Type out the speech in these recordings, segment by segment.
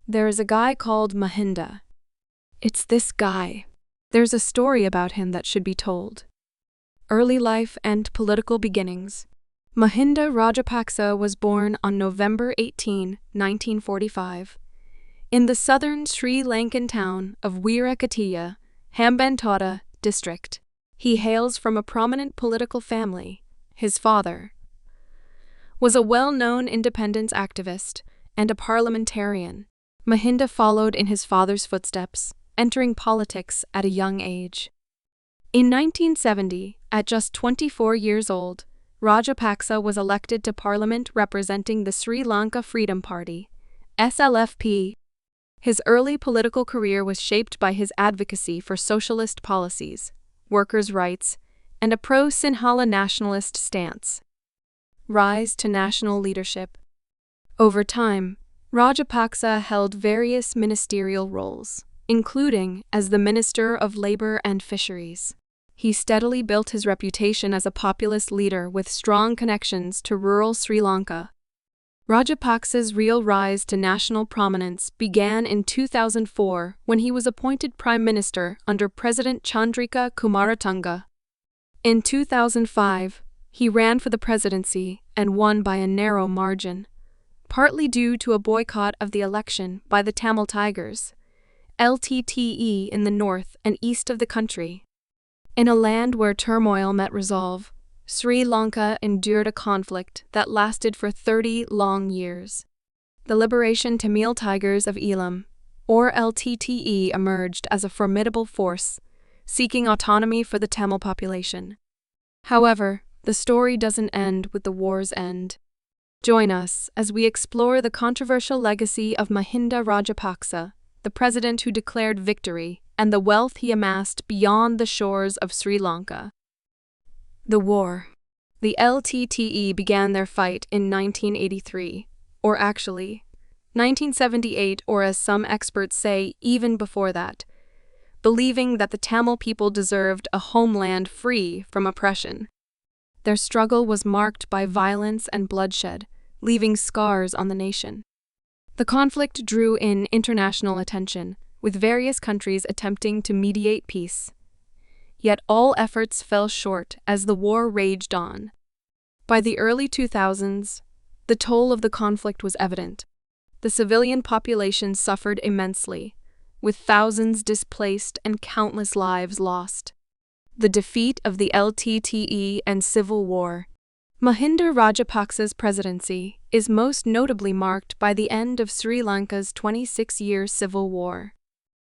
There is a guy called Mahinda. It's this guy. There's a story about him that should be told. Early life and political beginnings. Mahinda Rajapaksa was born on November 18, 1945, in the southern Sri Lankan town of Wirakatiya, Hambantota district. He hails from a prominent political family. His father was a well-known independence activist and a parliamentarian. Mahinda followed in his father's footsteps, entering politics at a young age. In 1970, at just 24 years old, Rajapaksa was elected to parliament representing the Sri Lanka Freedom Party, SLFP. His early political career was shaped by his advocacy for socialist policies, workers' rights, and a pro-Sinhala nationalist stance. Rise to national leadership. Over time, Rajapaksa held various ministerial roles, including as the Minister of Labor and Fisheries. He steadily built his reputation as a populist leader with strong connections to rural Sri Lanka. Rajapaksa's real rise to national prominence began in 2004 when he was appointed Prime Minister under President Chandrika Kumaratunga. In 2005, he ran for the presidency and won by a narrow margin, partly due to a boycott of the election by the Tamil Tigers, LTTE, in the north and east of the country. In a land where turmoil met resolve, Sri Lanka endured a conflict that lasted for 30 long years. The Liberation Tamil Tigers of Elam, or LTTE, emerged as a formidable force, seeking autonomy for the Tamil population. However, the story doesn't end with the war's end. Join us as we explore the controversial legacy of Mahinda Rajapaksa, the president who declared victory, and the wealth he amassed beyond the shores of Sri Lanka. The war. The LTTE began their fight in 1983, or actually, 1978, or as some experts say, even before that, believing that the Tamil people deserved a homeland free from oppression. Their struggle was marked by violence and bloodshed, leaving scars on the nation. The conflict drew in international attention, with various countries attempting to mediate peace. Yet all efforts fell short as the war raged on. By the early 2000s, the toll of the conflict was evident. The civilian population suffered immensely, with thousands displaced and countless lives lost. The defeat of the LTTE and civil war. Mahinda Rajapaksa's presidency is most notably marked by the end of Sri Lanka's 26-year civil war.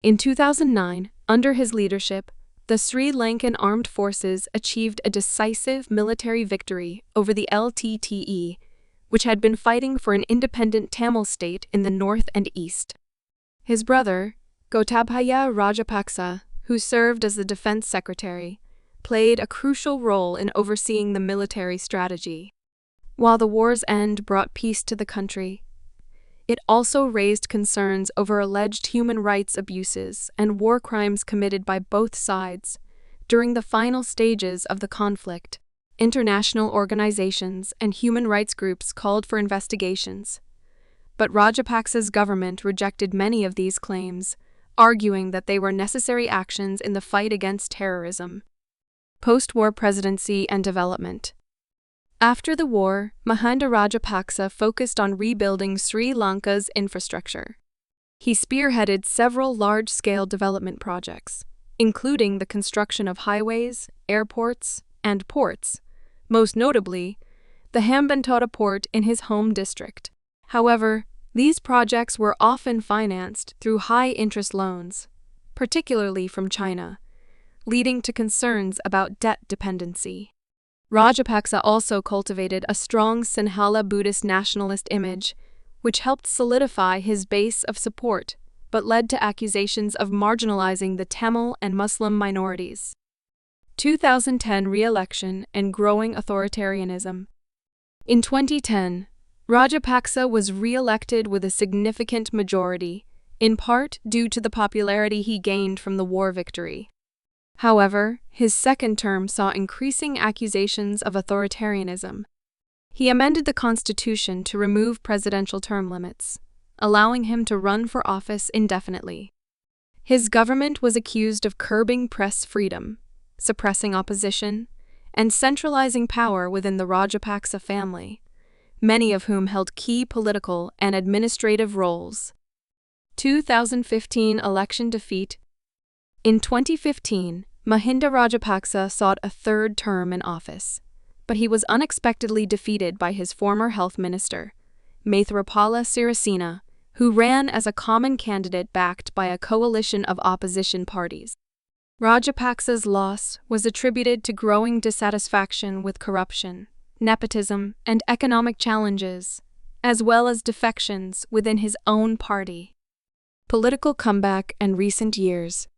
In 2009, under his leadership, the Sri Lankan armed forces achieved a decisive military victory over the LTTE, which had been fighting for an independent Tamil state in the north and east. His brother, Gotabaya Rajapaksa, who served as the defense secretary, played a crucial role in overseeing the military strategy. While the war's end brought peace to the country, it also raised concerns over alleged human rights abuses and war crimes committed by both sides. During the final stages of the conflict, international organizations and human rights groups called for investigations. But Rajapaksa's government rejected many of these claims, arguing that they were necessary actions in the fight against terrorism. Post-war presidency and development. After the war, Mahinda Rajapaksa focused on rebuilding Sri Lanka's infrastructure. He spearheaded several large-scale development projects, including the construction of highways, airports, and ports, most notably, the Hambantota port in his home district. However, these projects were often financed through high-interest loans, particularly from China, leading to concerns about debt dependency. Rajapaksa also cultivated a strong Sinhala Buddhist nationalist image, which helped solidify his base of support, but led to accusations of marginalizing the Tamil and Muslim minorities. 2010 re-election and growing authoritarianism. In 2010, Rajapaksa was re-elected with a significant majority, in part due to the popularity he gained from the war victory. However, his second term saw increasing accusations of authoritarianism. He amended the constitution to remove presidential term limits, allowing him to run for office indefinitely. His government was accused of curbing press freedom, suppressing opposition, and centralizing power within the Rajapaksa family, many of whom held key political and administrative roles. 2015 election defeat. In 2015, Mahinda Rajapaksa sought a third term in office, but he was unexpectedly defeated by his former health minister, Maithripala Sirisena, who ran as a common candidate backed by a coalition of opposition parties. Rajapaksa's loss was attributed to growing dissatisfaction with corruption, nepotism, and economic challenges, as well as defections within his own party. Political comeback and recent years.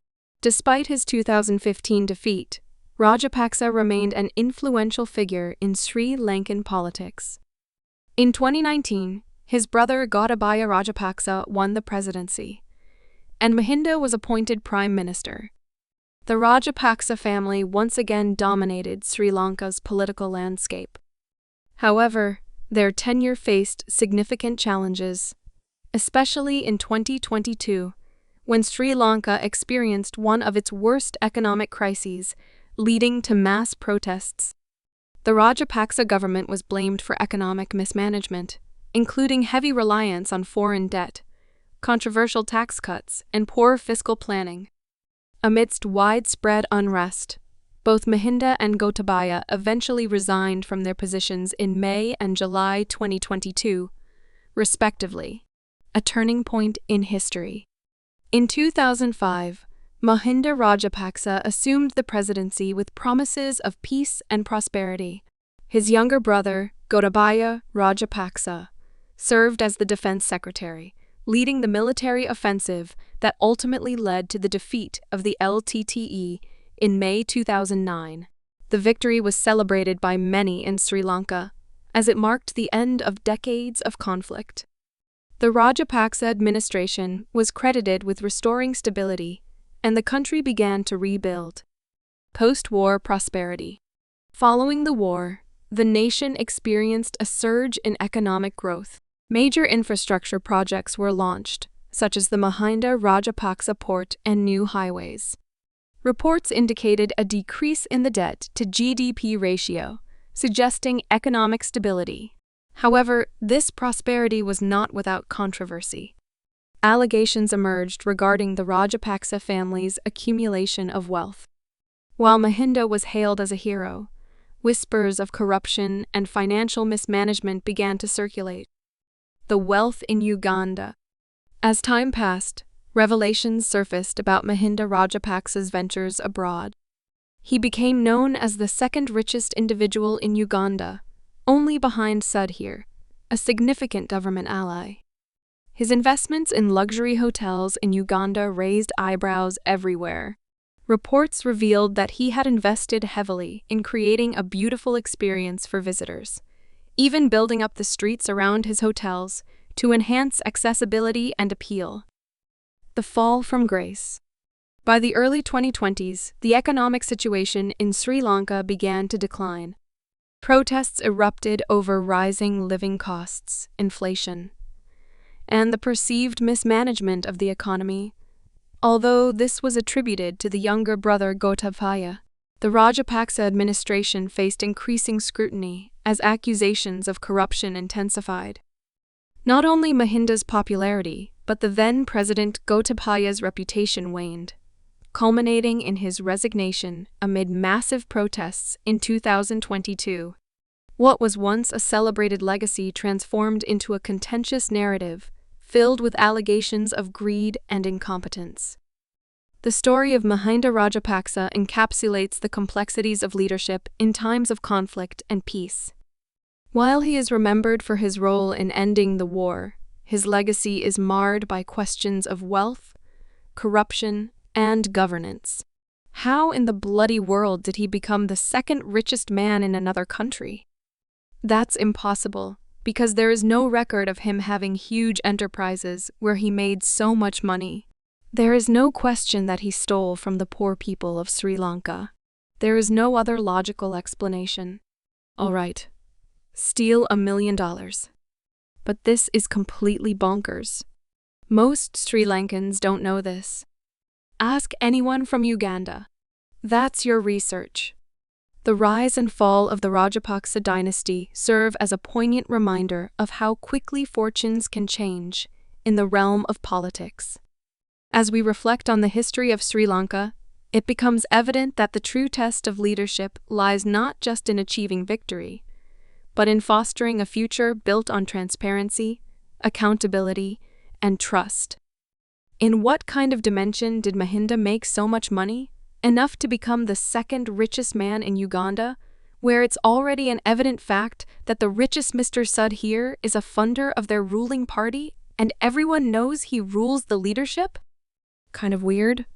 Despite his 2015 defeat, Rajapaksa remained an influential figure in Sri Lankan politics. In 2019, his brother Gotabaya Rajapaksa won the presidency, and Mahinda was appointed prime minister. The Rajapaksa family once again dominated Sri Lanka's political landscape. However, their tenure faced significant challenges, especially in 2022, when Sri Lanka experienced one of its worst economic crises, leading to mass protests. The Rajapaksa government was blamed for economic mismanagement, including heavy reliance on foreign debt, controversial tax cuts, and poor fiscal planning. Amidst widespread unrest, both Mahinda and Gotabaya eventually resigned from their positions in May and July 2022, respectively, a turning point in history. In 2005, Mahinda Rajapaksa assumed the presidency with promises of peace and prosperity. His younger brother, Gotabaya Rajapaksa, served as the defense secretary, leading the military offensive that ultimately led to the defeat of the LTTE in May 2009. The victory was celebrated by many in Sri Lanka, as it marked the end of decades of conflict. The Rajapaksa administration was credited with restoring stability, and the country began to rebuild. Post-war prosperity. Following the war, the nation experienced a surge in economic growth. Major infrastructure projects were launched, such as the Mahinda Rajapaksa port and new highways. Reports indicated a decrease in the debt to GDP ratio, suggesting economic stability. However, this prosperity was not without controversy. Allegations emerged regarding the Rajapaksa family's accumulation of wealth. While Mahinda was hailed as a hero, whispers of corruption and financial mismanagement began to circulate. The wealth in Uganda. As time passed, revelations surfaced about Mahinda Rajapaksa's ventures abroad. He became known as the second richest individual in Uganda, only behind Sudhir, a significant government ally. His investments in luxury hotels in Uganda raised eyebrows everywhere. Reports revealed that he had invested heavily in creating a beautiful experience for visitors, even building up the streets around his hotels to enhance accessibility and appeal. The fall from grace. By the early 2020s, the economic situation in Sri Lanka began to decline. Protests erupted over rising living costs, inflation, and the perceived mismanagement of the economy. Although this was attributed to the younger brother Gotabaya, the Rajapaksa administration faced increasing scrutiny as accusations of corruption intensified. Not only Mahinda's popularity, but the then-president Gotabaya's reputation waned, culminating in his resignation amid massive protests in 2022. What was once a celebrated legacy transformed into a contentious narrative filled with allegations of greed and incompetence. The story of Mahinda Rajapaksa encapsulates the complexities of leadership in times of conflict and peace. While he is remembered for his role in ending the war, his legacy is marred by questions of wealth, corruption, and governance. How in the bloody world did he become the second richest man in another country? That's impossible, because there is no record of him having huge enterprises where he made so much money. There is no question that he stole from the poor people of Sri Lanka. There is no other logical explanation. All right, steal $1 million. But this is completely bonkers. Most Sri Lankans don't know this. Ask anyone from Uganda. That's your research. The rise and fall of the Rajapaksa dynasty serve as a poignant reminder of how quickly fortunes can change in the realm of politics. As we reflect on the history of Sri Lanka, it becomes evident that the true test of leadership lies not just in achieving victory, but in fostering a future built on transparency, accountability, and trust. In what kind of dimension did Mahinda make so much money? Enough to become the second richest man in Uganda, where it's already an evident fact that the richest Mr. Sud here is a funder of their ruling party, and everyone knows he rules the leadership? Kind of weird?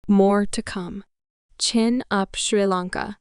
More to come. Chin up, Sri Lanka.